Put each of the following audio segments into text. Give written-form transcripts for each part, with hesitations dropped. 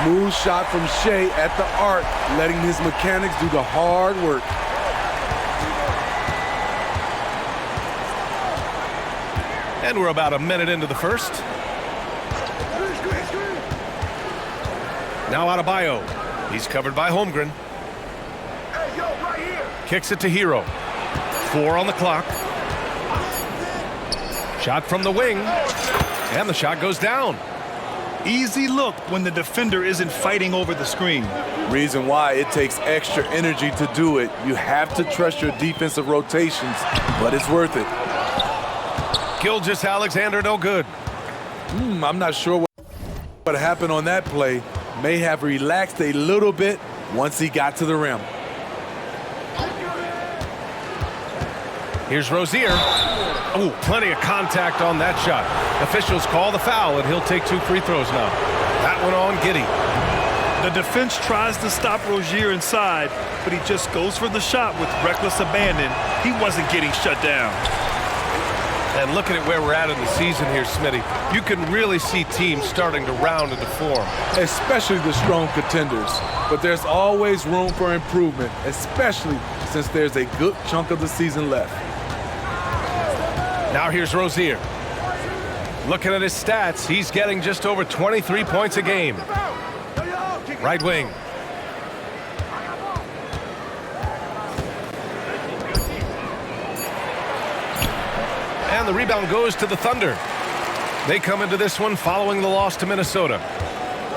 Smooth shot from Shea at the arc, letting his mechanics do the hard work. And we're about a minute into the first. Now Adebayo. He's covered by Holmgren. Kicks it to Hero. 4 on the clock. Shot from the wing. And the shot goes down. Easy look when the defender isn't fighting over the screen. Reason why it takes extra energy to do it. You have to trust your defensive rotations, but it's worth it. Gilgeous-Alexander no good. I'm not sure what happened on that play. May have relaxed a little bit once he got to the rim. Here's Rozier. Oh, plenty of contact on that shot. Officials call the foul, and he'll take 2 free throws now. That one on Giddey. The defense tries to stop Rozier inside, but he just goes for the shot with reckless abandon. He wasn't getting shut down. And looking at where we're at in the season here, Smitty, you can really see teams starting to round into form. Especially the strong contenders. But there's always room for improvement, especially since there's a good chunk of the season left. Now here's Rozier. Looking at his stats, he's getting just over 23 points a game. Right wing. And the rebound goes to the Thunder. They come into this one following the loss to Minnesota.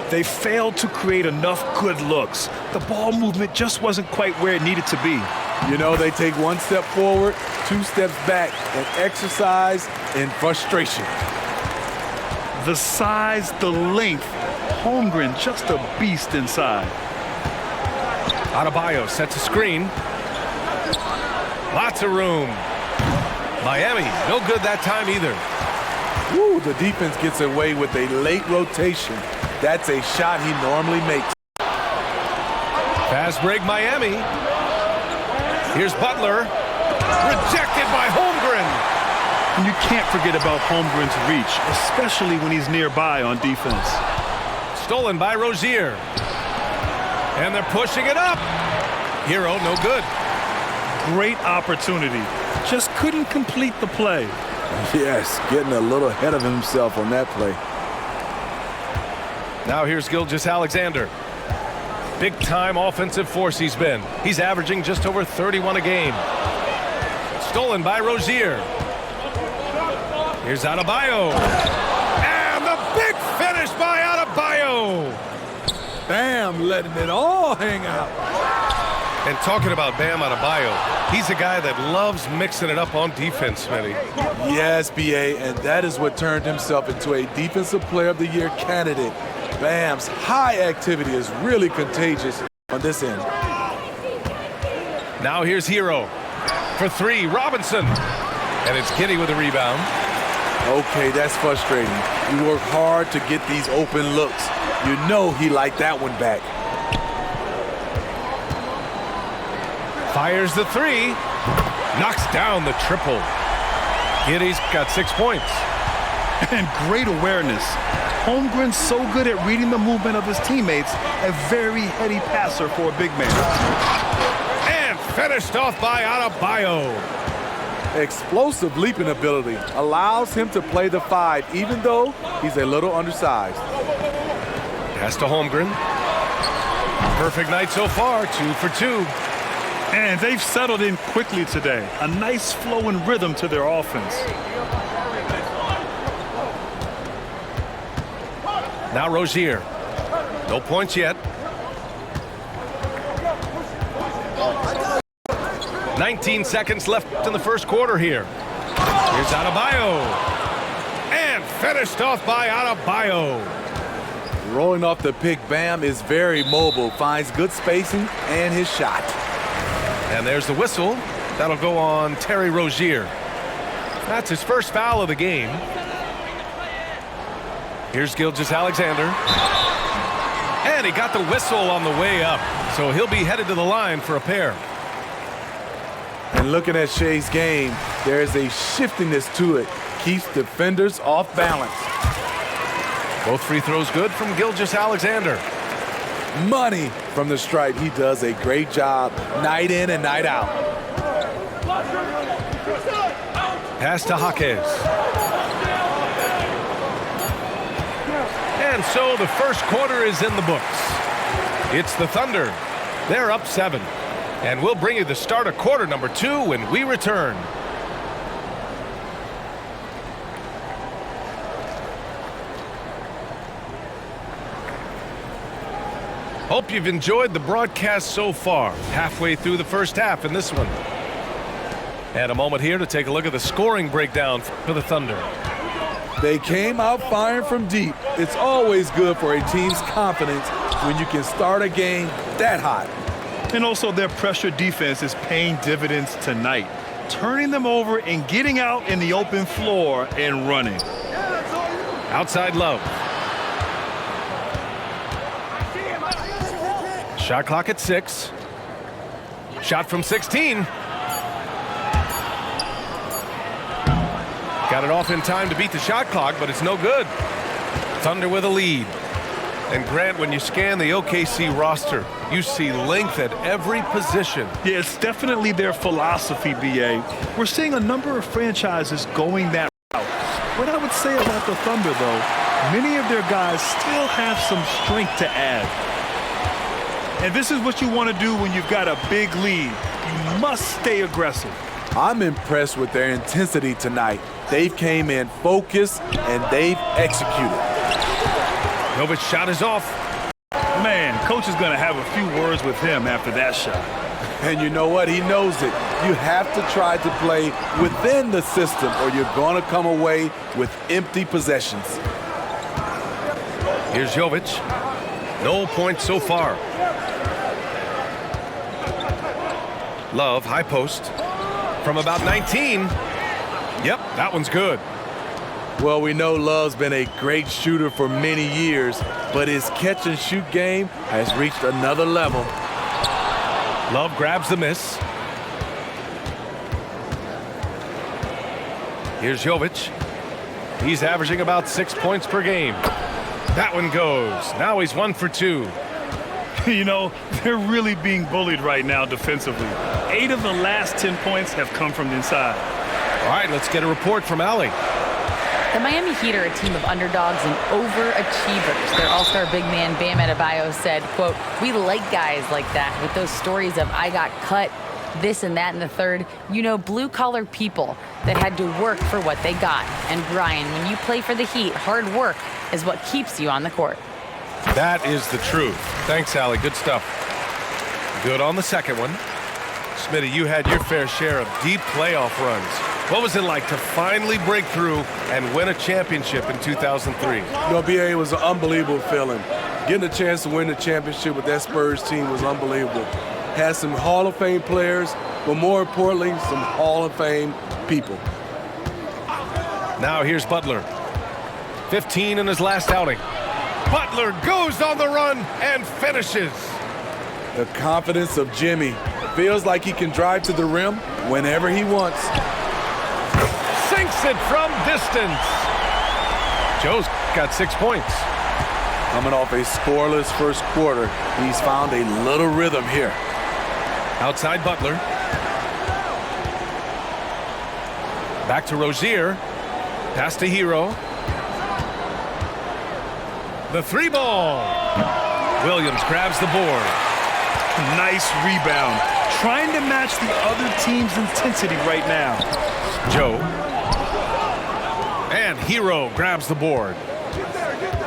They failed to create enough good looks. The ball movement just wasn't quite where it needed to be. You know, they take 1 step forward, 2 steps back, and exercise in frustration. The size, the length. Holmgren just a beast inside. Adebayo sets a screen. Lots of room. Miami, no good that time either. Woo, the defense gets away with a late rotation. That's a shot he normally makes. Fast break Miami. Here's Butler. Rejected by Holmgren. And you can't forget about Holmgren's reach, especially when he's nearby on defense. Stolen by Rozier. And they're pushing it up. Hero, no good. Great opportunity. Just couldn't complete the play. Yes, getting a little ahead of himself on that play. Now here's Gilgeous-Alexander. Big-time offensive force he's been. He's averaging just over 31 a game. Stolen by Rozier. Here's Adebayo. And the big finish by Adebayo. Bam, letting it all hang out. And talking about Bam Adebayo, he's a guy that loves mixing it up on defense, Smitty. Yes, B.A., and that is what turned himself into a Defensive Player of the Year candidate. Bam's high activity is really contagious on this end. Now here's Hero. For 3, Robinson. And it's Giddey with the rebound. Okay, that's frustrating. You work hard to get these open looks. You know he liked that one back. Fires the 3. Knocks down the triple. Giddey's got 6 points. And great awareness. Holmgren's so good at reading the movement of his teammates, a very heady passer for a big man. And finished off by Adebayo. Explosive leaping ability allows him to play the 5, even though he's a little undersized. Pass to Holmgren. Perfect night so far, 2 for 2. And they've settled in quickly today. A nice flow and rhythm to their offense. Now Rozier. No points yet. 19 seconds left in the first quarter here. Here's Adebayo. And finished off by Adebayo. Rolling off the pick, Bam is very mobile, finds good spacing and his shot. And there's the whistle. That'll go on Terry Rozier. That's his first foul of the game. Here's Gilgeous-Alexander. And he got the whistle on the way up. So he'll be headed to the line for a pair. And looking at Shea's game, there's a shiftiness to it. Keeps defenders off balance. Both free throws good from Gilgeous-Alexander. Money from the stripe. He does a great job night in and night out. Pass to Jaquez. And so the first quarter is in the books. It's the Thunder. They're up 7. And we'll bring you the start of quarter number 2 when we return. Hope you've enjoyed the broadcast so far. Halfway through the first half in this one. And a moment here to take a look at the scoring breakdown for the Thunder. They came out firing from deep. It's always good for a team's confidence when you can start a game that hot. And also their pressure defense is paying dividends tonight, turning them over and getting out in the open floor and running. Outside Love. Shot clock at 6. Shot from 16. Got it off in time to beat the shot clock, but it's no good. Thunder with a lead. And Grant, when you scan the OKC roster, you see length at every position. Yeah, it's definitely their philosophy, BA. We're seeing a number of franchises going that route. What I would say about the Thunder, though, many of their guys still have some strength to add. And this is what you want to do when you've got a big lead. You must stay aggressive. I'm impressed with their intensity tonight. They've came in focused and they've executed. Novic's shot is off. Man, coach is going to have a few words with him after that shot. And you know what? He knows it. You have to try to play within the system or you're going to come away with empty possessions. Here's Jovic. No points so far. Love, high post. From about 19. Yep, that one's good. Well, we know Love's been a great shooter for many years, but his catch-and-shoot game has reached another level. Love grabs the miss. Here's Jovic. He's averaging about 6 points per game. That one goes. Now he's 1 for 2. You know, they're really being bullied right now defensively. 8 of the last 10 points have come from the inside. All right, let's get a report from Allie. The Miami Heat are a team of underdogs and overachievers. Their all-star big man, Bam Adebayo, said, quote, "We like guys like that with those stories of I got cut, this and that in the third. You know, blue-collar people that had to work for what they got. And Brian, when you play for the Heat, hard work is what keeps you on the court." That is the truth. Thanks, Allie. Good stuff. Good on the second one. Smitty, you had your fair share of deep playoff runs. What was it like to finally break through and win a championship in 2003? You know, BA, was an unbelievable feeling. Getting a chance to win the championship with that Spurs team was unbelievable. Had some Hall of Fame players, but more importantly, some Hall of Fame people. Now here's Butler. 15 in his last outing. Butler goes on the run and finishes. The confidence of Jimmy. Feels like he can drive to the rim whenever he wants. Sinks it from distance. Joe's got 6 points. Coming off a scoreless first quarter, he's found a little rhythm here. Outside Butler. Back to Rozier. Pass to Hero. The 3 ball. Williams grabs the board. Nice rebound. Trying to match the other team's intensity right now. Joe. And Hero grabs the board.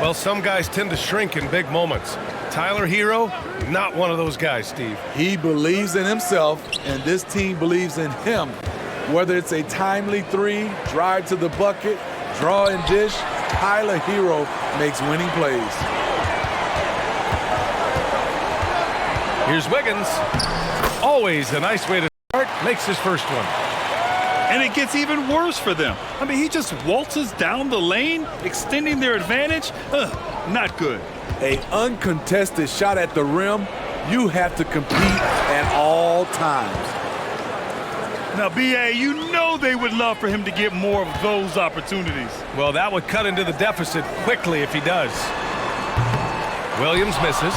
Well, some guys tend to shrink in big moments. Tyler Hero, not one of those guys, Steve. He believes in himself, and this team believes in him. Whether it's a timely 3, drive to the bucket, draw and dish, Tyler Hero makes winning plays. Here's Wiggins. Always a nice way to start. Makes his first one. And it gets even worse for them. I mean, he just waltzes down the lane, extending their advantage. Not good. An uncontested shot at the rim, you have to compete at all times. Now, BA, you know they would love for him to get more of those opportunities. Well, that would cut into the deficit quickly if he does. Williams misses.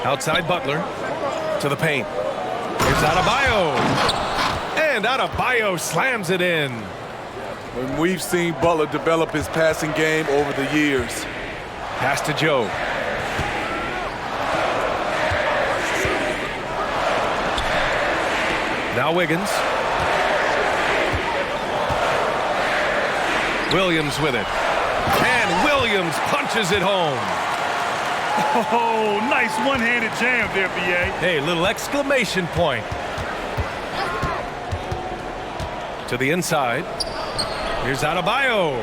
Outside Butler to the paint. Here's Adebayo. And Adebayo slams it in. And we've seen Butler develop his passing game over the years. Pass to Joe. Now Wiggins. Williams with it. And Williams punches it home. Oh, nice one-handed jam there, B.A. Hey, little exclamation point. To the inside. Here's Adebayo.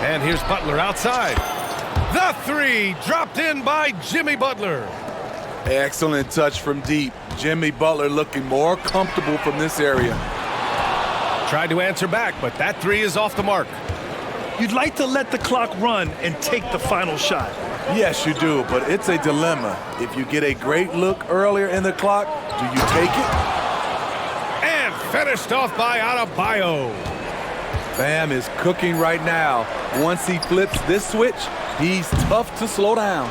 And here's Butler outside. The three dropped in by Jimmy Butler. Excellent touch from deep. Jimmy Butler looking more comfortable from this area. Tried to answer back, but that three is off the mark. You'd like to let the clock run and take the final shot. Yes, you do, but it's a dilemma. If you get a great look earlier in the clock, do you take it? And finished off by Adebayo. Bam is cooking right now. Once he flips this switch, he's tough to slow down.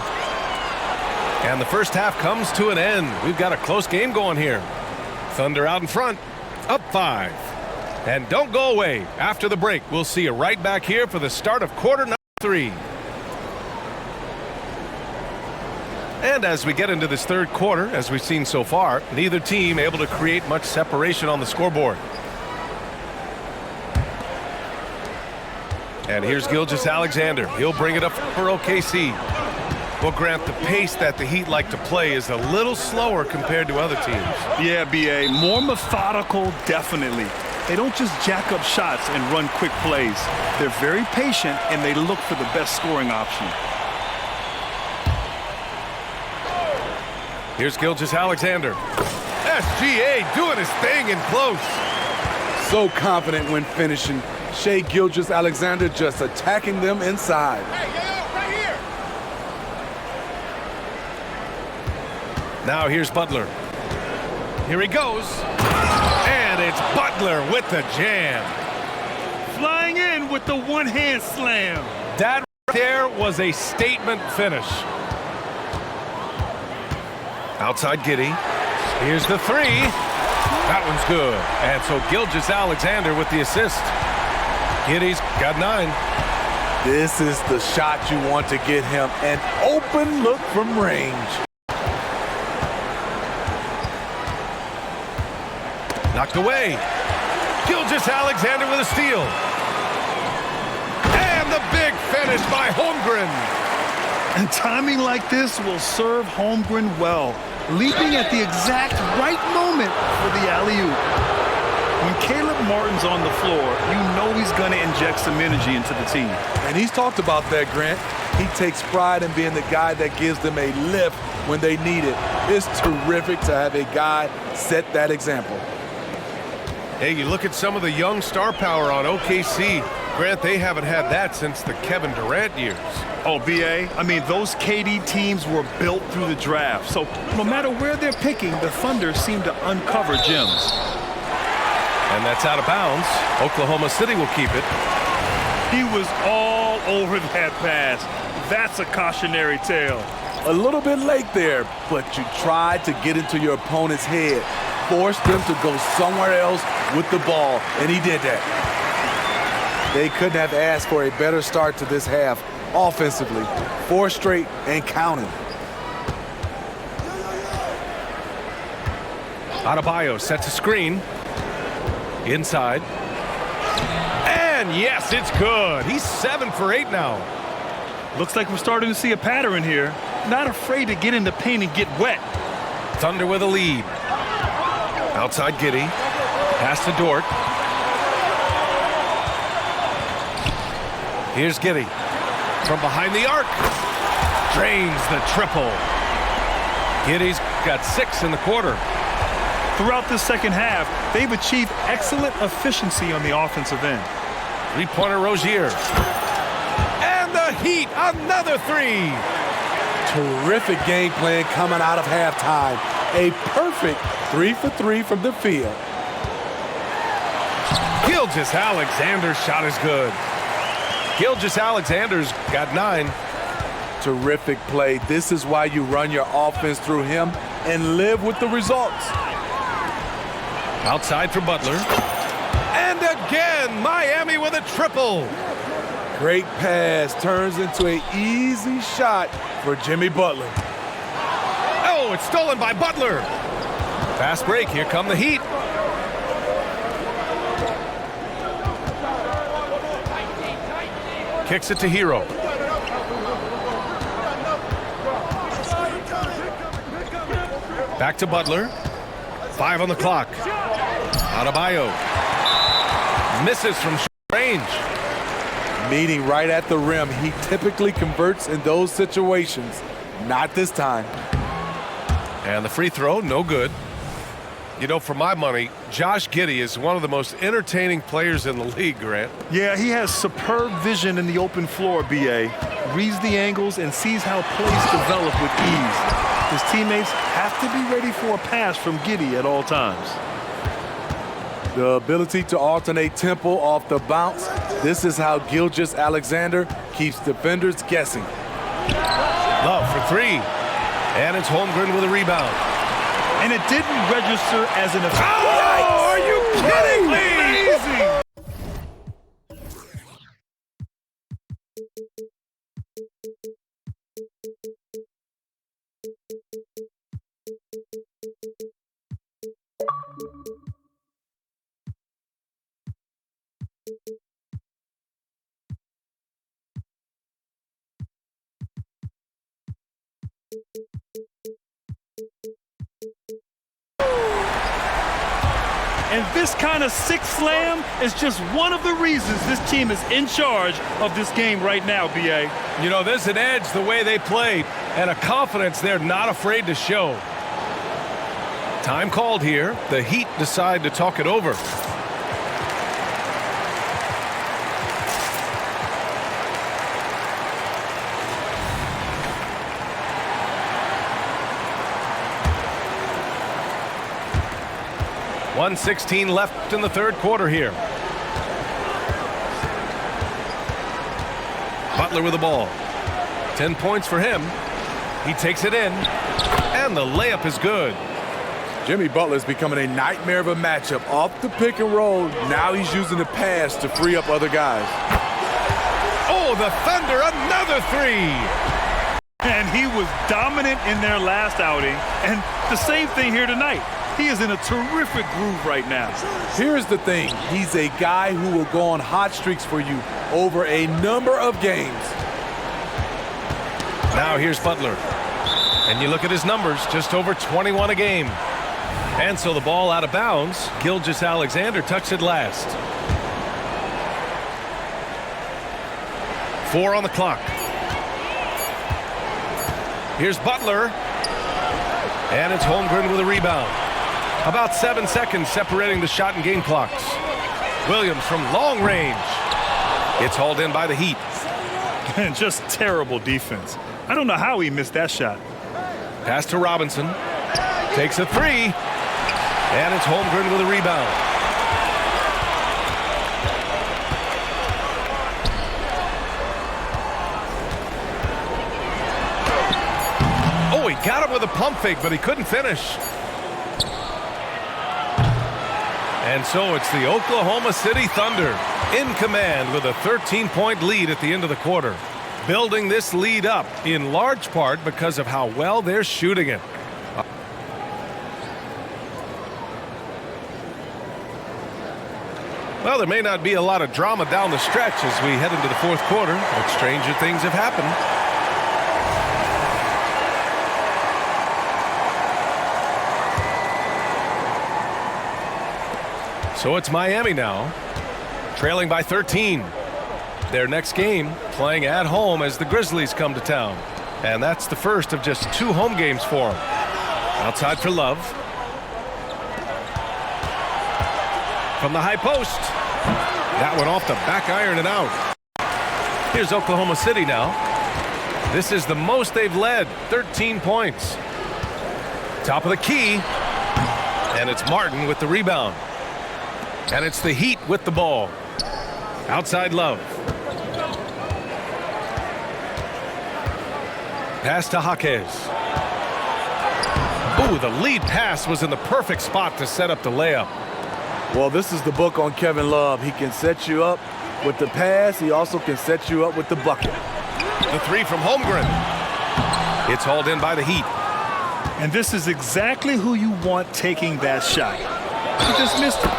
And the first half comes to an end. We've got a close game going here. Thunder out in front, up 5. And don't go away. After the break, we'll see you right back here for the start of quarter number 3. And as we get into this third quarter, as we've seen so far, neither team able to create much separation on the scoreboard. And here's Gilgeous-Alexander. He'll bring it up for OKC. Well, Grant, the pace that the Heat like to play is a little slower compared to other teams. Yeah, B.A. More methodical, definitely. They don't just jack up shots and run quick plays. They're very patient, and they look for the best scoring option. Here's Gilgeous-Alexander. SGA doing his thing in close. So confident when finishing. Shai Gilgeous-Alexander just attacking them inside. Now here's Butler. Here he goes. And it's Butler with the jam. Flying in with the one-hand slam. That right there was a statement finish. Outside Giddey. Here's the three. That one's good. And so Gilgeous-Alexander with the assist. Giddey's got 9. This is the shot you want to get him. An open look from range. Knocked away. Gilgeous-Alexander with a steal. And the big finish by Holmgren. And timing like this will serve Holmgren well, leaping at the exact right moment for the alley-oop. When Caleb Martin's on the floor, you know he's going to inject some energy into the team. And he's talked about that, Grant. He takes pride in being the guy that gives them a lift when they need it. It's terrific to have a guy set that example. Hey, you look at some of the young star power on OKC. Grant, they haven't had that since the Kevin Durant years. Oh, B.A., I mean, those KD teams were built through the draft. So no matter where they're picking, the Thunder seem to uncover gems. And that's out of bounds. Oklahoma City will keep it. He was all over that pass. That's a cautionary tale. A little bit late there, but you tried to get into your opponent's head. Forced them to go somewhere else with the ball, and he did that. They couldn't have asked for a better start to this half offensively. 4 straight and counting. Adebayo sets a screen. Inside. And yes, it's good. He's 7 for 8 now. Looks like we're starting to see a pattern here. Not afraid to get in the paint and get wet. Thunder with a lead. Outside Giddey. Pass to Dort. Here's Giddey. From behind the arc. Drains the triple. Giddey's got 6 in the quarter. Throughout the second half, they've achieved excellent efficiency on the offensive end. 3-pointer Rozier. And the Heat, another 3. Terrific game plan coming out of halftime. A perfect 3 for 3 from the field. Gilgeous-Alexander's shot is good. Gilgeous-Alexander's got 9. Terrific play. This is why you run your offense through him and live with the results. Outside for Butler. And again, Miami with a triple. Great pass turns into an easy shot for Jimmy Butler. Oh, it's stolen by Butler. Fast break. Here come the Heat. Kicks it to Hero. Back to Butler. 5 on the clock. Adebayo. Misses from range. Meeting right at the rim. He typically converts in those situations. Not this time. And the free throw, no good. You know, for my money, Josh Giddey is one of the most entertaining players in the league, Grant. Yeah, he has superb vision in the open floor, B.A. Reads the angles and sees how plays develop with ease. His teammates have to be ready for a pass from Giddey at all times. The ability to alternate tempo off the bounce. This is how Gilgeous-Alexander keeps defenders guessing. Love for 3. And it's Holmgren with a rebound. And it didn't register as an offense. Oh, are you kidding me? Amazing! And this kind of sick slam is just one of the reasons this team is in charge of this game right now, B.A. You know, there's an edge the way they play and a confidence they're not afraid to show. Time called here. The Heat decide to talk it over. .116 left in the third quarter here. Butler with the ball. 10 points for him. He takes it in, and the layup is good. Jimmy Butler's becoming a nightmare of a matchup. Off the pick and roll, now he's using the pass to free up other guys. Oh, the Thunder, another 3. And he was dominant in their last outing, and the same thing here tonight. He is in a terrific groove right now. Here's the thing. He's a guy who will go on hot streaks for you over a number of games. Now here's Butler. And you look at his numbers, just over 21 a game. And so the ball out of bounds. Gilgeous-Alexander touched it last. 4 on the clock. Here's Butler. And it's Holmgren with a rebound. About 7 seconds separating the shot and game clocks. Williams from long range. It's hauled in by the Heat. And just terrible defense. I don't know how he missed that shot. Pass to Robinson. Takes a 3. And it's Holmgren with a rebound. Oh, he got it with a pump fake, but he couldn't finish. And so it's the Oklahoma City Thunder in command with a 13-point lead at the end of the quarter. Building this lead up in large part because of how well they're shooting it. Well, there may not be a lot of drama down the stretch as we head into the fourth quarter, but stranger things have happened. So it's Miami now, trailing by 13. Their next game playing at home as the Grizzlies come to town. And that's the first of just 2 home games for them. Outside for Love. From the high post. That one off the back iron and out. Here's Oklahoma City now. This is the most they've led, 13 points. Top of the key. And it's Martin with the rebound. And it's the Heat with the ball. Outside Love. Pass to Jaquez. Ooh, the lead pass was in the perfect spot to set up the layup. Well, this is the book on Kevin Love. He can set you up with the pass. He also can set you up with the bucket. The three from Holmgren. It's hauled in by the Heat. And this is exactly who you want taking that shot. He just missed it.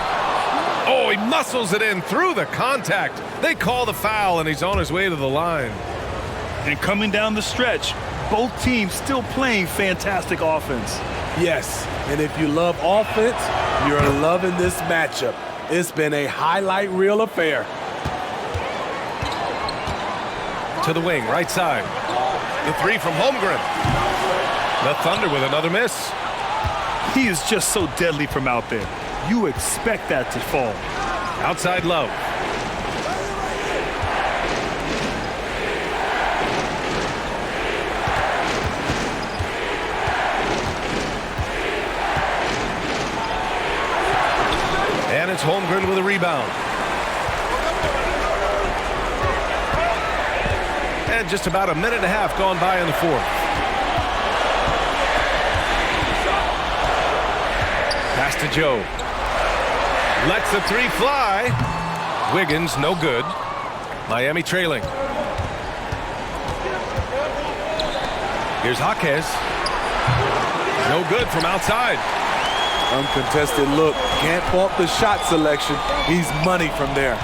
Oh, he muscles it in through the contact. They call the foul, and he's on his way to the line. And coming down the stretch, both teams still playing fantastic offense. Yes, and if you love offense, you're loving this matchup. It's been a highlight reel affair. To the wing, right side. The three from Holmgren. The Thunder with another miss. He is just so deadly from out there. You expect that to fall. Outside Love. And it's Holmgren with a rebound. And just about a minute and a half gone by in the fourth. Pass to Joe. Lets the three fly. Wiggins, no good. Miami trailing. Here's Jaquez. No good from outside. Uncontested look. Can't fault the shot selection. He's money from there.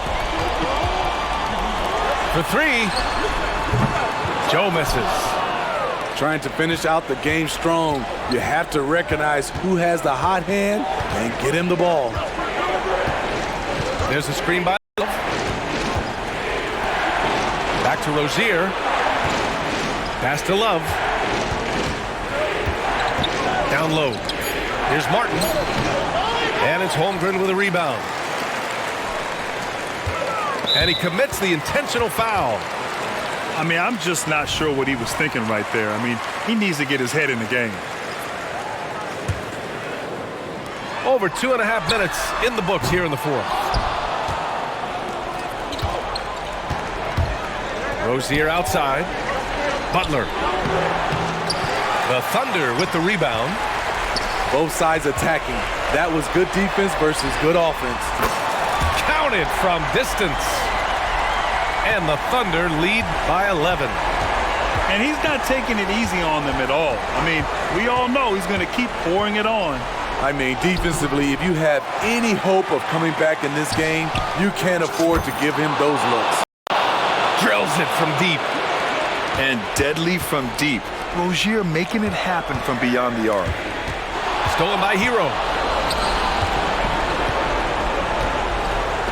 For three. Joe misses. Trying to finish out the game strong. You have to recognize who has the hot hand and get him the ball. There's a screen by Love. Back to Rozier. Pass to Love. Down low. Here's Martin. And it's Holmgren with a rebound. And he commits the intentional foul. I mean, I'm just not sure what he was thinking right there. I mean, he needs to get his head in the game. Over 2.5 minutes in the books here in the fourth. Rozier outside. Butler. The Thunder with the rebound. Both sides attacking. That was good defense versus good offense. Counted from distance. And the Thunder lead by 11. And he's not taking it easy on them at all. I mean, we all know he's going to keep pouring it on. I mean, defensively, if you have any hope of coming back in this game, you can't afford to give him those looks. Drills it from deep. And deadly from deep. Rozier making it happen from beyond the arc. Stolen by Hero.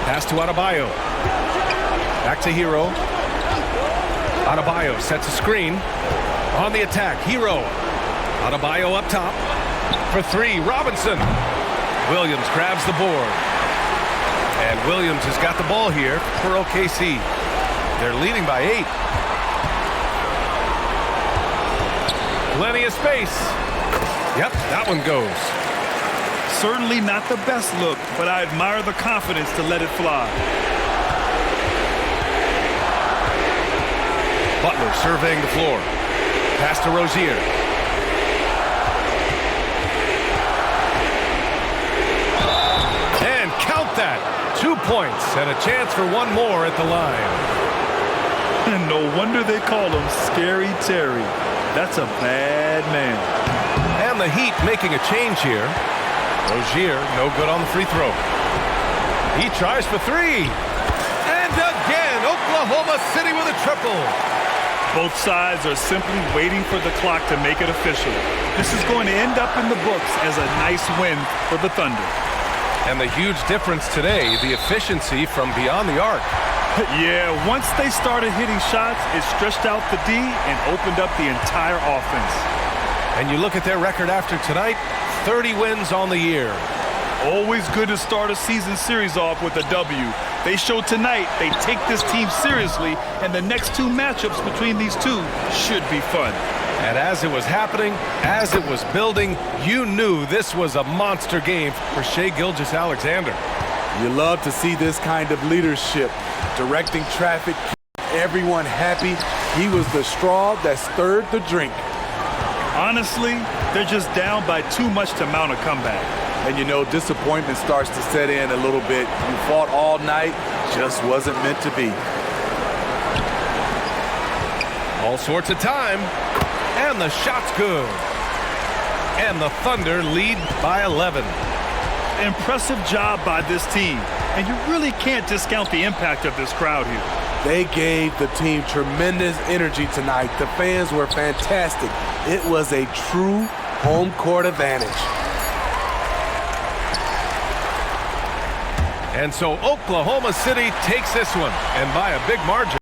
Pass to Adebayo. Back to Hero. Adebayo sets a screen. On the attack, Hero. Adebayo up top. For three, Robinson. Williams grabs the board. And Williams has got the ball here for OKC. They're leading by 8. Plenty of space. Yep, that one goes. Certainly not the best look, but I admire the confidence to let it fly. Butler surveying the floor. Pass to Rozier. And count that. 2 points and a chance for one more at the line. And no wonder they call him Scary Terry. That's a bad man. And the Heat making a change here. Rozier, no good on the free throw. He tries for three. And again, Oklahoma City with a triple. Both sides are simply waiting for the clock to make it official. This is going to end up in the books as a nice win for the Thunder. And the huge difference today, the efficiency from beyond the arc. Yeah, once they started hitting shots, it stretched out the D and opened up the entire offense. And you look at their record after tonight, 30 wins on the year. Always good to start a season series off with a W. They show tonight they take this team seriously, and the next 2 matchups between these two should be fun. And as it was happening, as it was building, you knew this was a monster game for Shai Gilgeous-Alexander. You love to see this kind of leadership, directing traffic, everyone happy, He was the straw that stirred the drink. Honestly, they're just down by too much to mount a comeback. And you know, disappointment starts to set in a little bit. You fought all night, just wasn't meant to be. All sorts of time, and the shot's good. And the Thunder lead by 11. Impressive job by this team, and you really can't discount the impact of this crowd here. They gave the team tremendous energy tonight. The fans were fantastic. It was a true home court advantage. And so Oklahoma City takes this one, and by a big margin.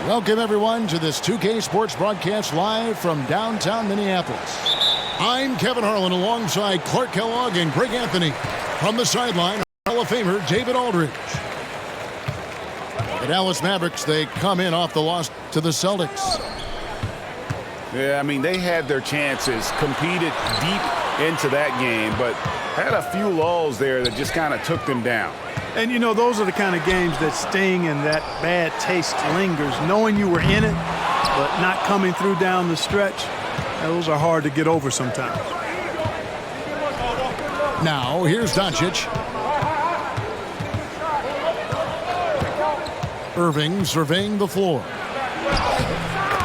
Welcome, everyone, to this 2K Sports broadcast live from downtown Minneapolis. I'm Kevin Harlan alongside Clark Kellogg and Greg Anthony. From the sideline, Hall of Famer David Aldridge. The Dallas Mavericks, they come in off the loss to the Celtics. Yeah, I mean, they had their chances, competed deep into that game, but had a few lulls there that just kind of took them down. And, you know, those are the kind of games that sting and that bad taste lingers. Knowing you were in it, but not coming through down the stretch, those are hard to get over sometimes. Now, here's Doncic. Irving surveying the floor.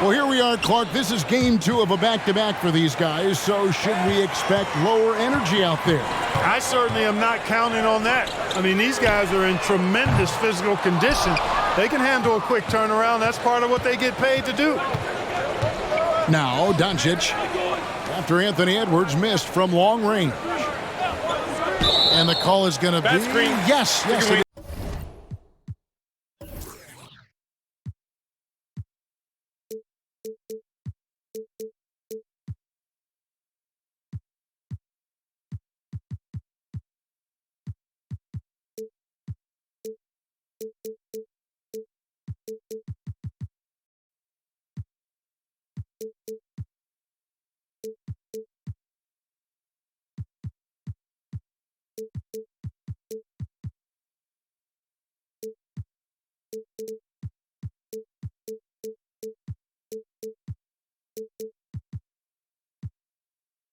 Well, here we are, Clark. This is game 2 of a back-to-back for these guys, so should we expect lower energy out there? I certainly am not counting on that. I mean, these guys are in tremendous physical condition. They can handle a quick turnaround. That's part of what they get paid to do. Now, Doncic, after Anthony Edwards missed from long range. And the call is going to be... Yes, it is.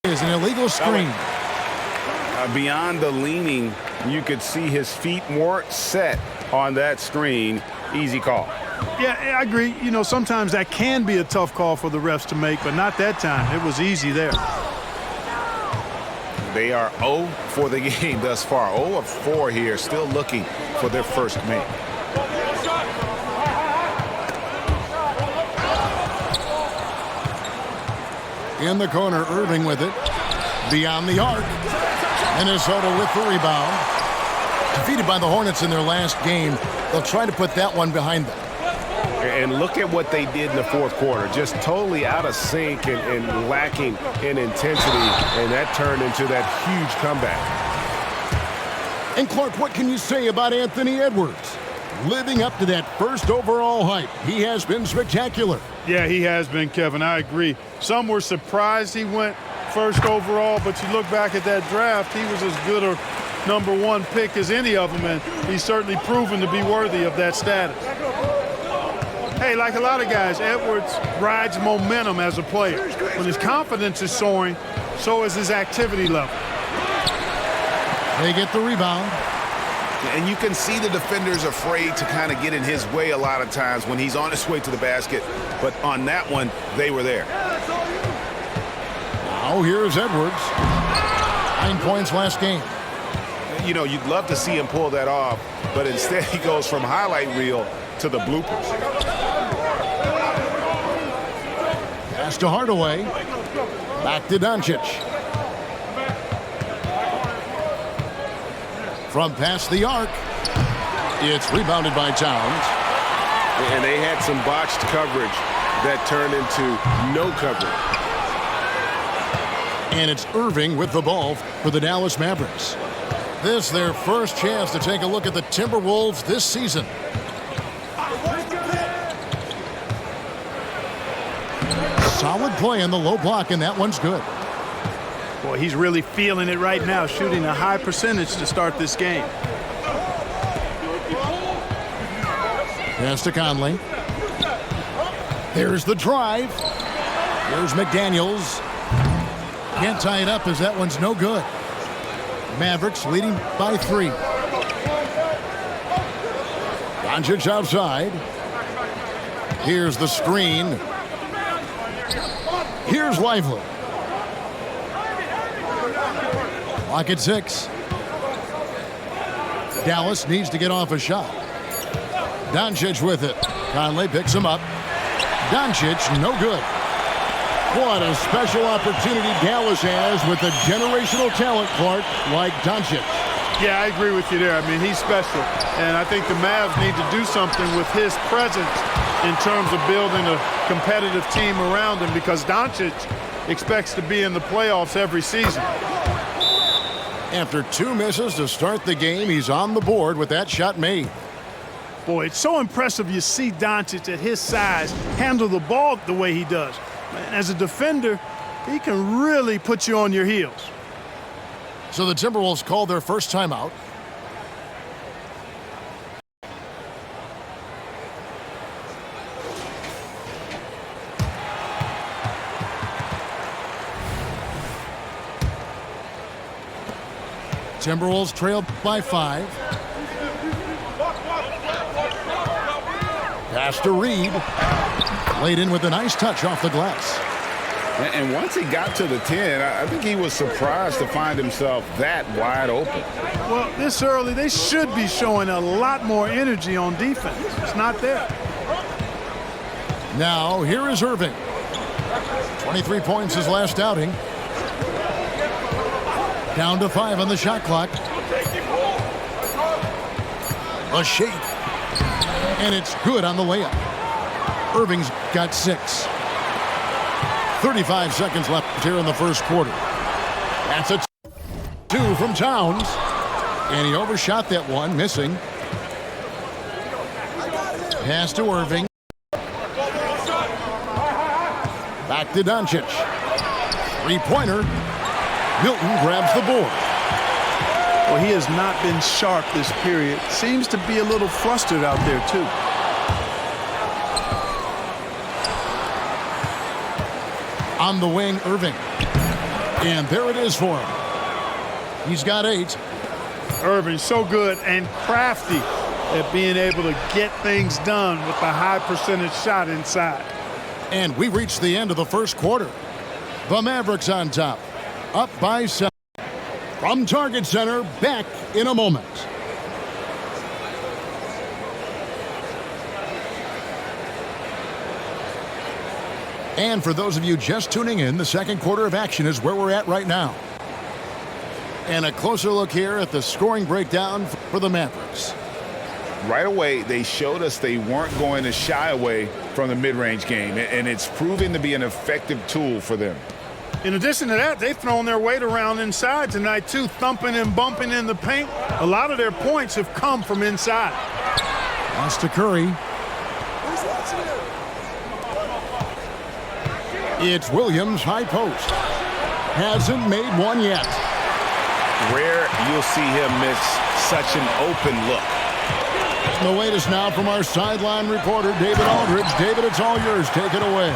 Is an illegal screen. Beyond the leaning, you could see his feet weren't set on that screen. Easy call. Yeah, I agree. You know, sometimes that can be a tough call for the refs to make, but not that time. It was easy there. They are 0 for the game thus far. 0 of 4 here, still looking for their first make. In the corner, Irving with it. Beyond the arc. Minnesota with the rebound. Defeated by the Hornets in their last game. They'll try to put that one behind them. And look at what they did in the fourth quarter. Just totally out of sync and lacking in intensity. And that turned into that huge comeback. And Clark, what can you say about Anthony Edwards? Living up to that first overall hype. He has been spectacular. Yeah, he has been, Kevin. I agree. Some were surprised he went first overall, but you look back at that draft, he was as good a #1 pick as any of them, and he's certainly proven to be worthy of that status. Hey, like a lot of guys, Edwards rides momentum as a player. When his confidence is soaring, so is his activity level. They get the rebound. And you can see the defenders afraid to kind of get in his way a lot of times when he's on his way to the basket. But on that one, they were there. Now here's Edwards. 9 points last game. You know, you'd love to see him pull that off, but instead he goes from highlight reel to the bloopers. Pass to Hardaway. Back to Doncic. From past the arc. It's rebounded by Towns. And they had some botched coverage that turned into no coverage. And it's Irving with the ball for the Dallas Mavericks. This their first chance to take a look at the Timberwolves this season. Solid play in the low block, and that one's good. Boy, he's really feeling it right now, shooting a high percentage to start this game. Pass to Conley. There's the drive. Here's McDaniels. Can't tie it up as that one's no good. Mavericks leading by 3. Doncic outside. Here's the screen. Here's Lively. Clock at 6. Dallas needs to get off a shot. Doncic with it. Conley picks him up. Doncic, no good. What a special opportunity Dallas has with a generational talent, Clark, like Doncic. Yeah, I agree with you there. I mean, he's special. And I think the Mavs need to do something with his presence in terms of building a competitive team around him, because Doncic expects to be in the playoffs every season. After 2 misses to start the game, he's on the board with that shot made. Boy, it's so impressive you see Doncic at his size handle the ball the way he does. Man, as a defender, he can really put you on your heels. So the Timberwolves called their first timeout. Timberwolves trailed by 5. Pass to Reed. Laid in with a nice touch off the glass. And once he got to the 10, I think he was surprised to find himself that wide open. Well, this early, they should be showing a lot more energy on defense. It's not there. Now, here is Irving. 23 points his last outing. Down to 5 on the shot clock. A shake. And it's good on the layup. Irving's got 6. 35 seconds left here in the first quarter. That's a 2 from Towns. And he overshot that one, missing. Pass to Irving. Back to Doncic. 3-pointer. Milton grabs the board. Well, he has not been sharp this period. Seems to be a little flustered out there, too. On the wing, Irving. And there it is for him. He's got 8. Irving, so good and crafty at being able to get things done with a high percentage shot inside. And we reached the end of the first quarter. The Mavericks on top, up by 7. From Target Center, back in a moment. And for those of you just tuning in, the second quarter of action is where we're at right now. And a closer look here at the scoring breakdown for the Mavericks. Right away, they showed us they weren't going to shy away from the mid-range game, and it's proving to be an effective tool for them. In addition to that, they've thrown their weight around inside tonight, too, thumping and bumping in the paint. A lot of their points have come from inside. Pass to Curry. It's Williams, high post. Hasn't made one yet. Rare you'll see him miss such an open look. The latest now from our sideline reporter, David Aldridge. David, it's all yours. Take it away.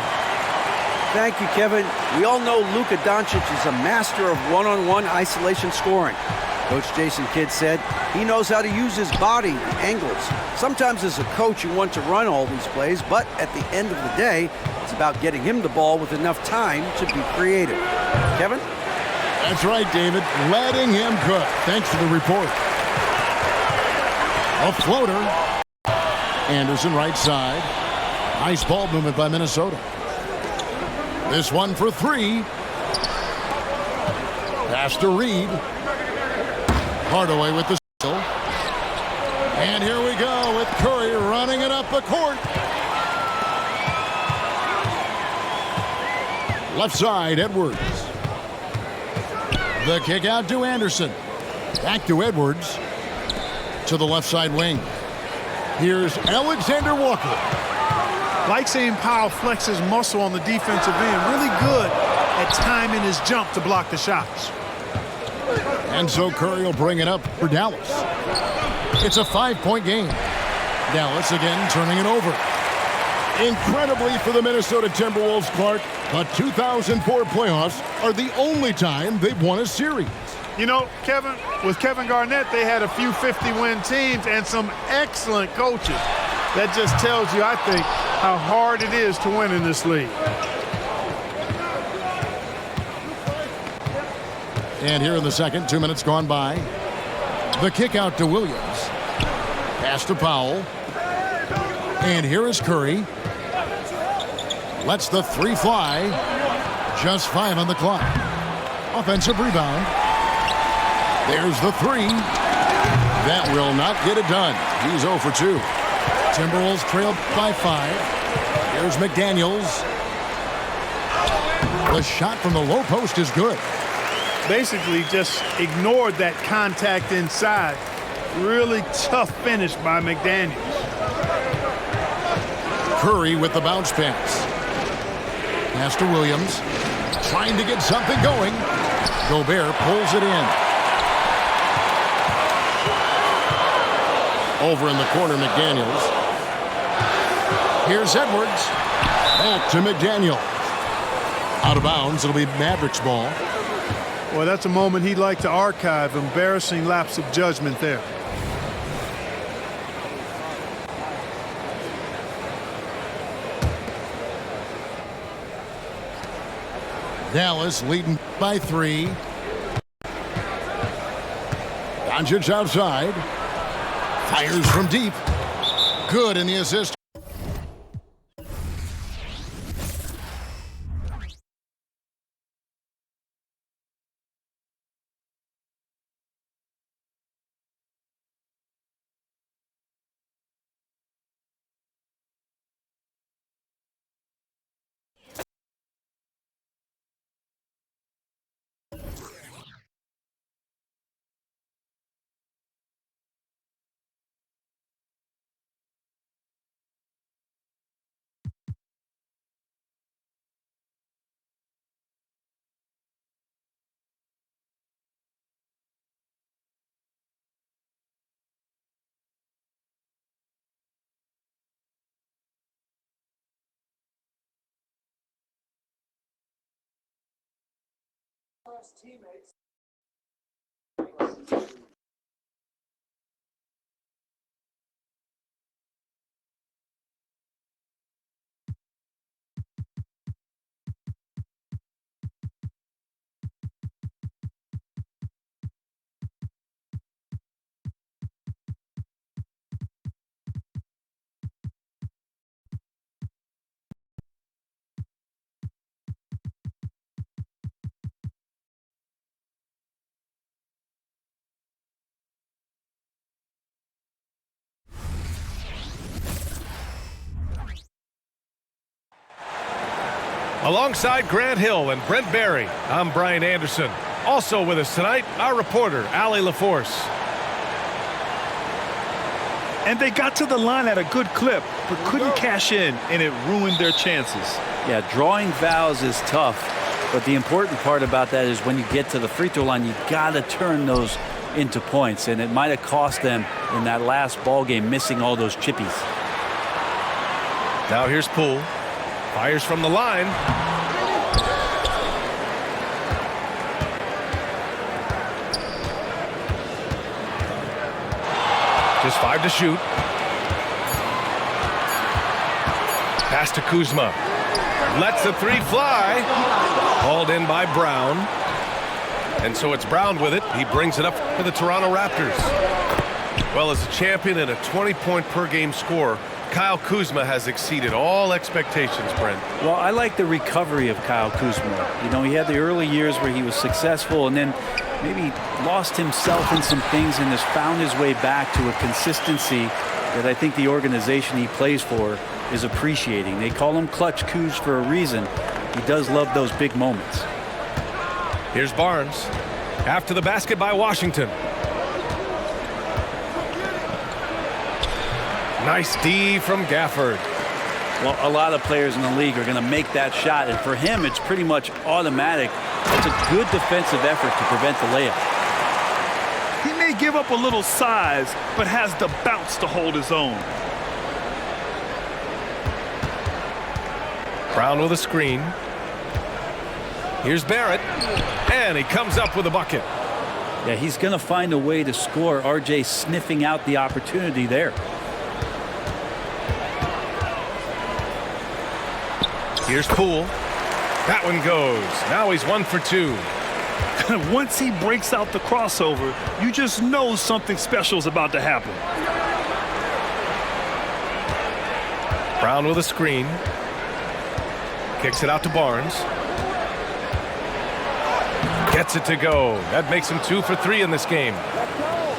Thank you, Kevin. We all know Luka Doncic is a master of one-on-one isolation scoring. Coach Jason Kidd said he knows how to use his body, the angles. Sometimes as a coach you want to run all these plays, but at the end of the day, it's about getting him the ball with enough time to be creative. Kevin? That's right, David. Letting him cook. Thanks for the report. A floater. Anderson right side. Nice ball movement by Minnesota. This one for three. Pass to Reed. Hardaway with the steal. And here we go with Curry running it up the court. Left side, Edwards. The kick out to Anderson. Back to Edwards. To the left side wing. Here's Alexander Walker. Like seeing Powell flex his muscle on the defensive end. Really good at timing his jump to block the shots. And so Curry will bring it up for Dallas. It's a 5-point game. Dallas again turning it over. Incredibly for the Minnesota Timberwolves, Clark, the 2004 playoffs are the only time they've won a series. You know, Kevin, with Kevin Garnett, they had a few 50-win teams and some excellent coaches. That just tells you, I think, how hard it is to win in this league. And here in the second, 2 minutes gone by. The kick out to Williams. Pass to Powell. And here is Curry. Lets the three fly. Just 5 on the clock. Offensive rebound. There's the three. That will not get it done. He's 0 for 2. Timberwolves trailed by 5. Here's McDaniels. The shot from the low post is good. Basically just ignored that contact inside. Really tough finish by McDaniels. Curry with the bounce pass. Pass to Williams. Trying to get something going. Gobert pulls it in. Over in the corner, McDaniels. Here's Edwards. Back to McDaniel. Out of bounds. It'll be Mavericks ball. Well, that's a moment he'd like to archive. Embarrassing lapse of judgment there. Dallas leading by 3. Doncic outside. Fires from deep. Good in the assist. Alongside Grant Hill and Brent Barry, I'm Brian Anderson. Also with us tonight, our reporter, Allie LaForce. And they got to the line at a good clip, but couldn't cash in, and it ruined their chances. Yeah, drawing fouls is tough, but the important part about that is when you get to the free throw line, you got to turn those into points, and it might have cost them in that last ball game, missing all those chippies. Now here's Poole. Fires from the line. There's 5 to shoot. Pass to Kuzma. Lets the 3 fly. Hauled in by Brown. And so it's Brown with it. He brings it up for the Toronto Raptors. Well, as a champion and a 20-point-per-game scorer, Kyle Kuzma has exceeded all expectations, Brent. Well, I like the recovery of Kyle Kuzma. You know, he had the early years where he was successful and then maybe lost himself in some things and has found his way back to a consistency that I think the organization he plays for is appreciating. They call him Clutch Kuz for a reason. He does love those big moments. Here's Barnes. After the basket by Washington. Nice D from Gafford. Well, a lot of players in the league are going to make that shot, and for him, it's pretty much automatic. It's a good defensive effort to prevent the layup. He may give up a little size, but has the bounce to hold his own. Brown with a screen. Here's Barrett, and he comes up with a bucket. Yeah, he's going to find a way to score. RJ sniffing out the opportunity there. Here's Poole. That one goes. Now he's 1 for 2. Once he breaks out the crossover, you just know something special is about to happen. Brown with a screen. Kicks it out to Barnes. Gets it to go. That makes him 2 for 3 in this game.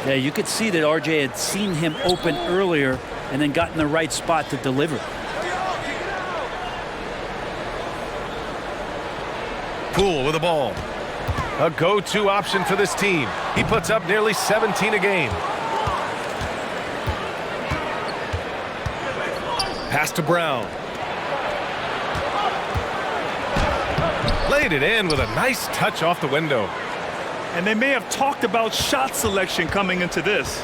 Yeah, you could see that RJ had seen him open earlier and then got in the right spot to deliver. Poole with the ball. A go-to option for this team. He puts up nearly 17 a game. Pass to Brown. Laid it in with a nice touch off the window. And they may have talked about shot selection coming into this.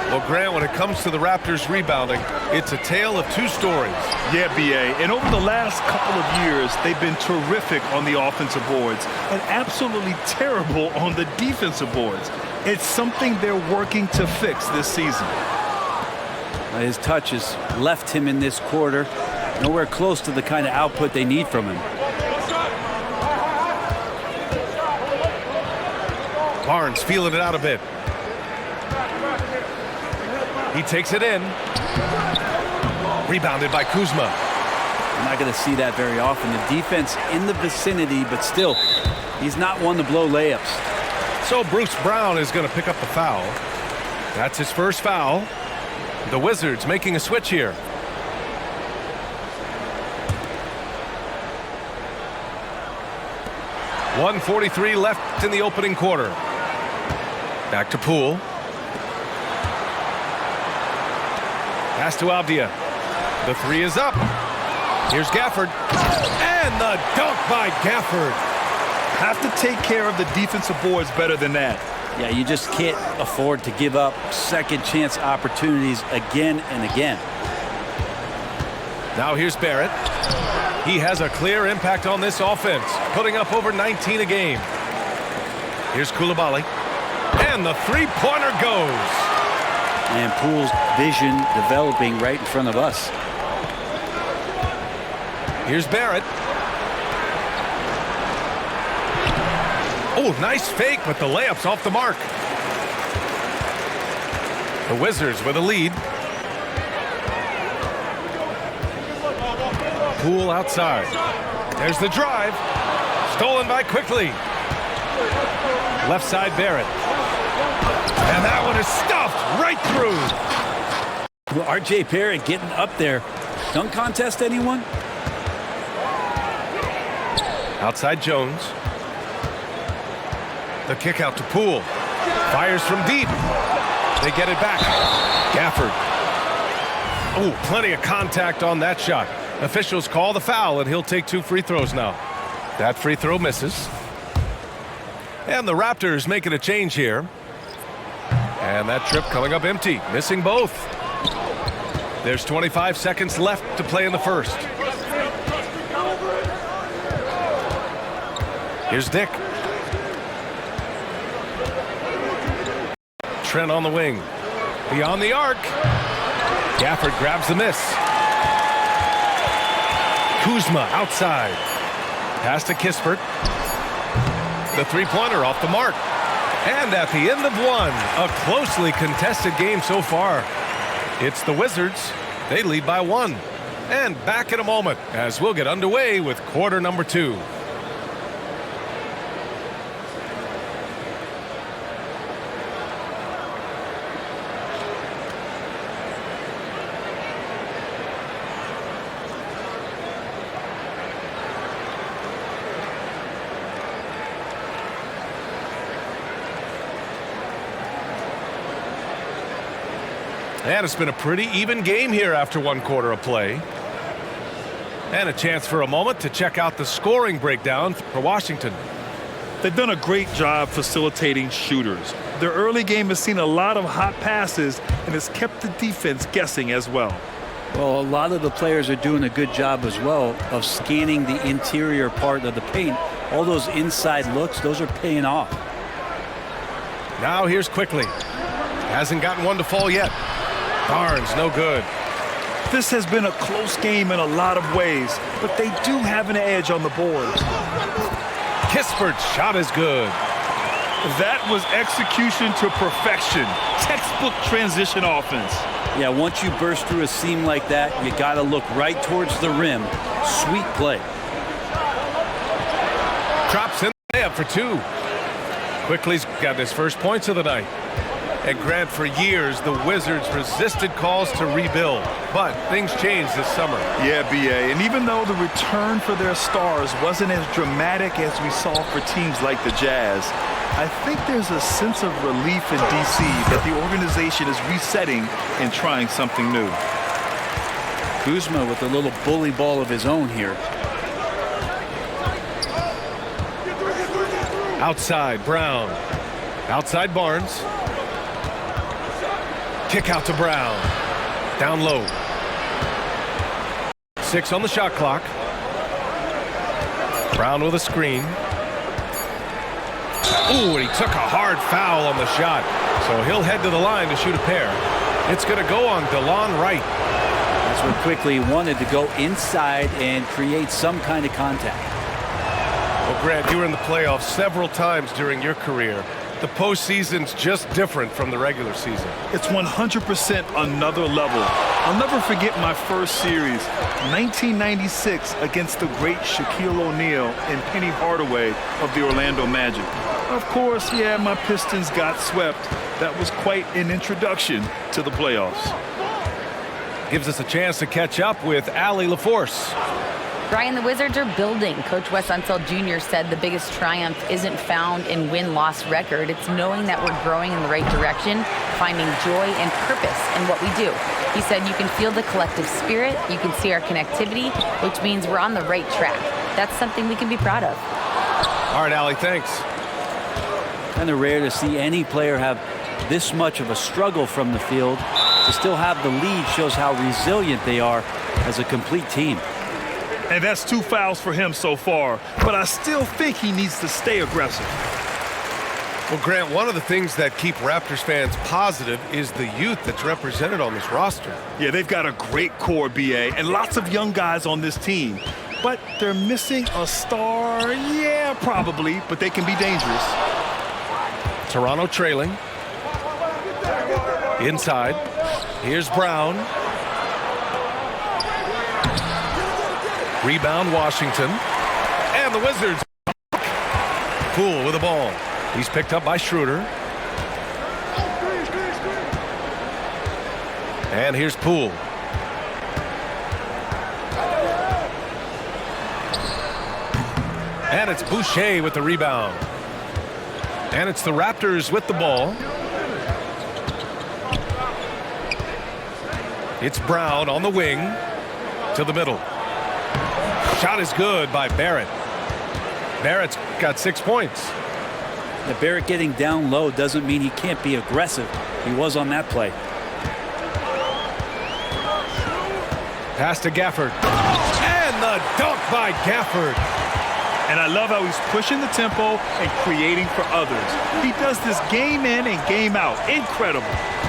Well, Grant, when it comes to the Raptors rebounding, it's a tale of 2 stories. Yeah, B.A. And over the last couple of years, they've been terrific on the offensive boards and absolutely terrible on the defensive boards. It's something they're working to fix this season. His touch has left him in this quarter. Nowhere close to the kind of output they need from him. Barnes feeling it out a bit. He takes it in. Rebounded by Kuzma. I'm not going to see that very often. The defense in the vicinity, but still, he's not one to blow layups. So Bruce Brown is going to pick up the foul. That's his first foul. The Wizards making a switch here. .143 left in the opening quarter. Back to Poole. Pass to Avdia. The 3 is up. Here's Gafford. And the dunk by Gafford. Have to take care of the defensive boards better than that. Yeah, you just can't afford to give up second chance opportunities again and again. Now here's Barrett. He has a clear impact on this offense, putting up over 19 a game. Here's Coulibaly. And the 3-pointer goes. And Poole's vision developing right in front of us. Here's Barrett. Oh, nice fake, but the layup's off the mark. The Wizards with a lead. Poole outside. There's the drive. Stolen by Quickly. Left side Barrett. And that one is stuffed right through. Well, RJ Barrett getting up there. Dunk contest, anyone? Outside Jones. The kick out to Poole. Fires from deep. They get it back. Gafford. Oh, plenty of contact on that shot. Officials call the foul, and he'll take 2 free throws now. That free throw misses. And the Raptors making a change here. And that trip coming up empty, missing both. There's 25 seconds left to play in the first. Here's Dick. Trent on the wing. Beyond the arc. Gafford grabs the miss. Kuzma outside. Pass to Kispert. The three-pointer off the mark. And at the end of one, a closely contested game so far. It's the Wizards. They lead by 1. And back in a moment as we'll get underway with quarter number 2. And it's been a pretty even game here after 1 quarter of play. And a chance for a moment to check out the scoring breakdown for Washington. They've done a great job facilitating shooters. Their early game has seen a lot of hot passes and has kept the defense guessing as well. Well, a lot of the players are doing a good job as well of scanning the interior part of the paint. All those inside looks, those are paying off. Now here's Quickly. Hasn't gotten one to fall yet. Barnes, no good. This has been a close game in a lot of ways, but they do have an edge on the board. Kispert's shot is good. That was execution to perfection. Textbook transition offense. Yeah, once you burst through a seam like that, you got to look right towards the rim. Sweet play. Drops in the layup for 2. Quickly's got his first points of the night. And Grant, for years, the Wizards resisted calls to rebuild. But things changed this summer. Yeah, B.A. And even though the return for their stars wasn't as dramatic as we saw for teams like the Jazz, I think there's a sense of relief in D.C. that the organization is resetting and trying something new. Kuzma with a little bully ball of his own here. Outside, Brown. Outside, Barnes. Kick out to Brown. Down low. 6 on the shot clock. Brown with a screen. Ooh, and he took a hard foul on the shot. So he'll head to the line to shoot a pair. It's going to go on DeLon Wright. That's what Quickly wanted, to go inside and create some kind of contact. Well, Grant, you were in the playoffs several times during your career. The postseason's just different from the regular season. It's 100% another level. I'll never forget my first series, 1996, against the great Shaquille O'Neal and Penny Hardaway of the Orlando Magic. Of course, yeah, my Pistons got swept. That was quite an introduction to the playoffs. Gives us a chance to catch up with Allie LaForce. Brian, the Wizards are building. Coach Wes Unseld Jr. said the biggest triumph isn't found in win-loss record. It's knowing that we're growing in the right direction, finding joy and purpose in what we do. He said you can feel the collective spirit, you can see our connectivity, which means we're on the right track. That's something we can be proud of. All right, Allie, thanks. Kind of rare to see any player have this much of a struggle from the field. To still have the lead shows how resilient they are as a complete team. And that's 2 fouls for him so far. But I still think he needs to stay aggressive. Well, Grant, one of the things that keep Raptors fans positive is the youth that's represented on this roster. Yeah, they've got a great core, B.A., and lots of young guys on this team. But they're missing a star, yeah, probably, but they can be dangerous. Toronto trailing. Inside. Here's Brown. Rebound, Washington. And the Wizards. Poole with the ball. He's picked up by Schroeder. And here's Poole. And it's Boucher with the rebound. And it's the Raptors with the ball. It's Brown on the wing to the middle. Shot is good by Barrett. Barrett's got 6 points. The Barrett getting down low doesn't mean he can't be aggressive. He was on that play. Pass to Gafford. And the dunk by Gafford. And I love how he's pushing the tempo and creating for others. He does this game in and game out. Incredible.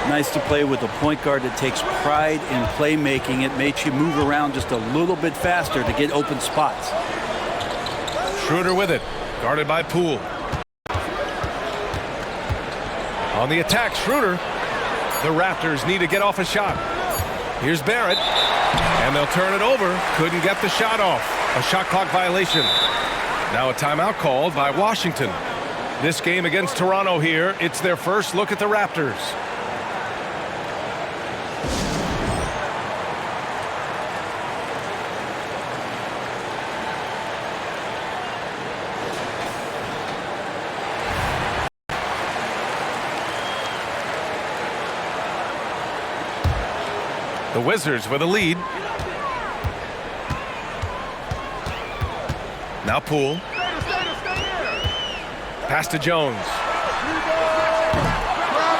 Nice to play with a point guard that takes pride in playmaking. It makes you move around just a little bit faster to get open spots. Schroeder with it, guarded by Poole. On the attack, Schroeder. The Raptors need to get off a shot. Here's Barrett, and they'll turn it over. Couldn't get the shot off. A shot clock violation. Now a timeout called by Washington. This game against Toronto here, it's their first look at the Raptors. The Wizards with a lead. Now Poole. Pass to Jones.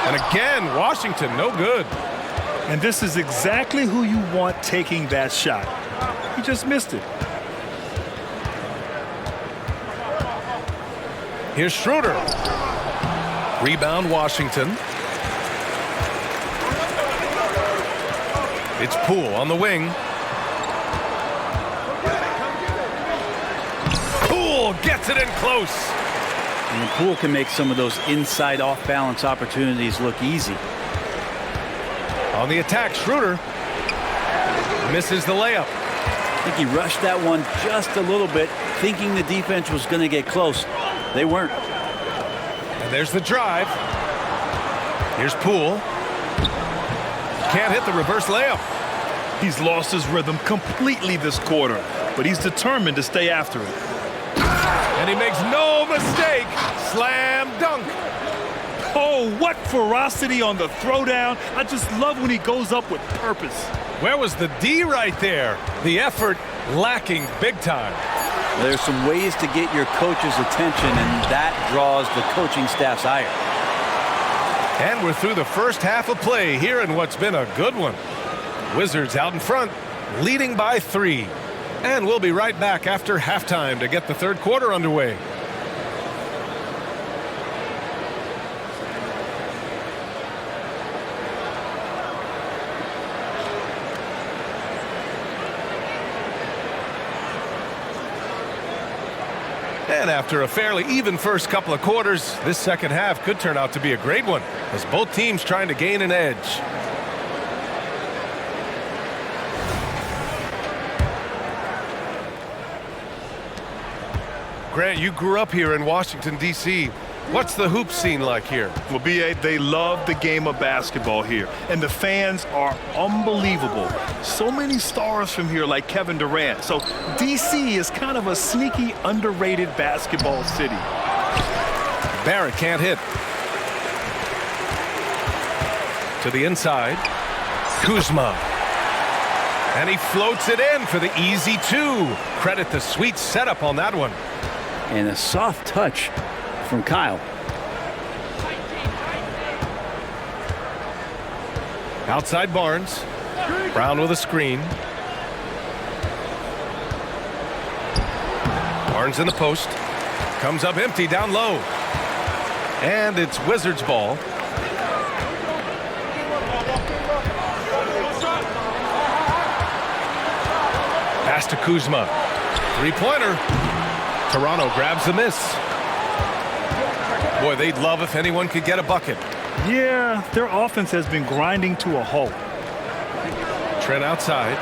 And again, Washington, no good. And this is exactly who you want taking that shot. He just missed it. Here's Schroeder. Rebound, Washington. It's Poole on the wing. Poole gets it in close. And Poole can make some of those inside off-balance opportunities look easy. On the attack, Schroeder misses the layup. I think he rushed that one just a little bit, thinking the defense was going to get close. They weren't. And there's the drive. Here's Poole. Can't hit the reverse layup. He's lost his rhythm completely this quarter, but he's determined to stay after it. And he makes no mistake. Slam dunk. Oh, what ferocity on the throwdown. I just love when he goes up with purpose. Where was the D right there? The effort lacking big time. There's some ways to get your coach's attention, and that draws the coaching staff's ire. And we're through the first half of play here in what's been a good one. Wizards out in front, leading by 3. And we'll be right back after halftime to get the third quarter underway. And after a fairly even first couple of quarters, this second half could turn out to be a great one, as both teams trying to gain an edge. Grant, you grew up here in Washington, D.C. What's the hoop scene like here? Well, B.A., they love the game of basketball here, and the fans are unbelievable. So many stars from here like Kevin Durant. So D.C. is kind of a sneaky, underrated basketball city. Barrett can't hit. To the inside. Kuzma. And he floats it in for the easy 2. Credit the sweet setup on that one. And a soft touch from Kyle. Outside Barnes. Brown with a screen. Barnes in the post. Comes up empty down low. And it's Wizards ball. Pass to Kuzma. Three-pointer. Toronto grabs the miss. Boy, they'd love if anyone could get a bucket. Yeah, their offense has been grinding to a halt. Trent outside.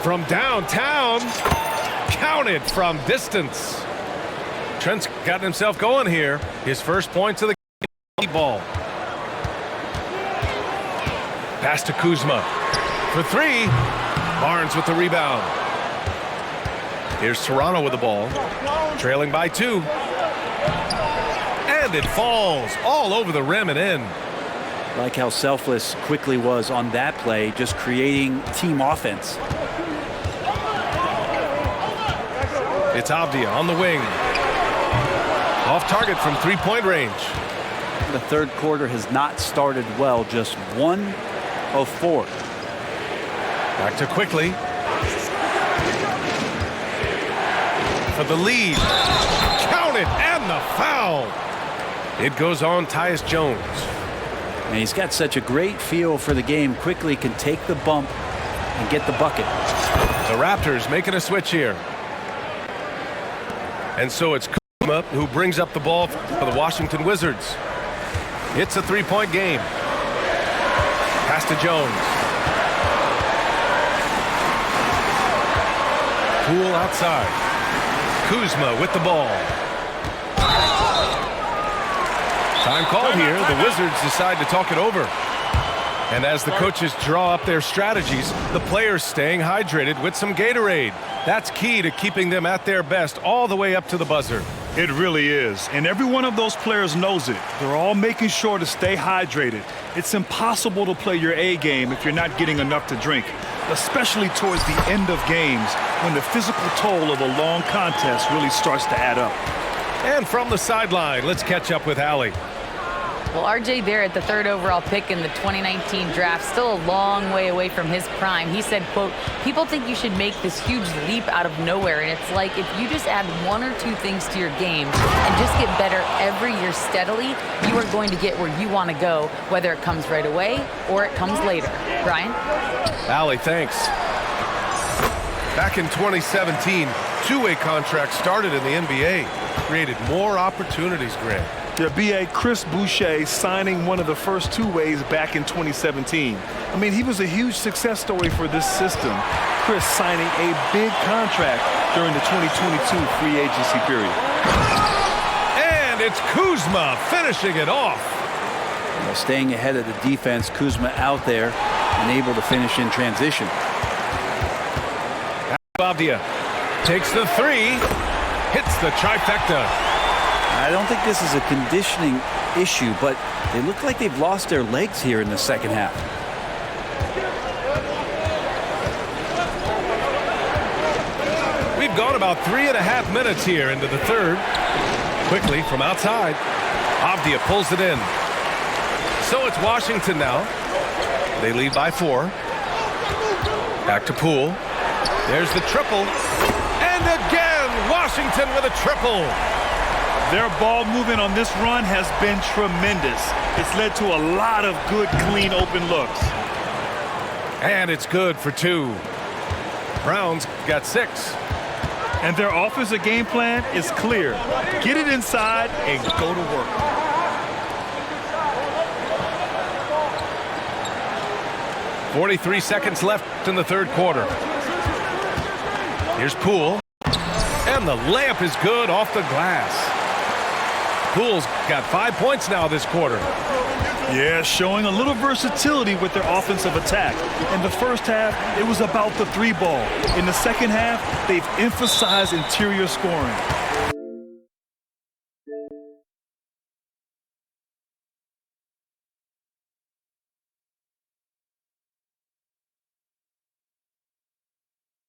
From downtown. Counted from distance. Trent's gotten himself going here. His first points of the game. Ball. Pass to Kuzma. For 3. Barnes with the rebound. Here's Toronto with the ball. Trailing by 2. And it falls all over the rim and in. Like how selfless Quickly was on that play, just creating team offense. It's Avdia on the wing. Off target from three-point range. The third quarter has not started well, just 1 of 4. Back to Quickly. for the lead. Count it, and the foul. It goes on Tyus Jones. And he's got such a great feel for the game. Quickly can take the bump and get the bucket. The Raptors making a switch here. And so it's Kuzma who brings up the ball for the Washington Wizards. It's a three-point game. Pass to Jones. Poole outside. Kuzma with the ball. Time called here. The Wizards decide to talk it over. And as the coaches draw up their strategies, the players staying hydrated with some Gatorade. That's key to keeping them at their best all the way up to the buzzer. It really is. And every one of those players knows it. They're all making sure to stay hydrated. It's impossible to play your A game if you're not getting enough to drink, especially towards the end of games when the physical toll of a long contest really starts to add up. And from the sideline, let's catch up with Allie. Well, R.J. Barrett, the 3rd overall pick in the 2019 draft, still a long way away from his prime. He said, quote, people think you should make this huge leap out of nowhere. And it's like if you just add 1 or 2 things to your game and just get better every year steadily, you are going to get where you want to go, whether it comes right away or it comes later. Brian? Allie, thanks. Back in 2017, two-way contracts started in the NBA. Created more opportunities, Grant. Yeah, B.A. Chris Boucher signing one of the first two-ways back in 2017. I mean, he was a huge success story for this system. Chris signing a big contract during the 2022 free agency period. And it's Kuzma finishing it off. Staying ahead of the defense, Kuzma out there and able to finish in transition. Avdia takes the 3, hits the trifecta. I don't think this is a conditioning issue, but they look like they've lost their legs here in the second half. We've gone about 3.5 minutes here into the 3rd. Quickly from outside, Avdia pulls it in. So it's Washington now. They lead by 4. Back to Poole. There's the triple. And again, Washington with a triple. Their ball movement on this run has been tremendous. It's led to a lot of good, clean, open looks. And it's good for 2. Browns got 6. And their offensive game plan is clear. Get it inside and go to work. .43 seconds left in the 3rd quarter. Here's Poole. And the layup is good off the glass. Poole's got 5 points now this quarter. Yeah, showing a little versatility with their offensive attack. In the first half, it was about the 3 ball. In the second half, they've emphasized interior scoring.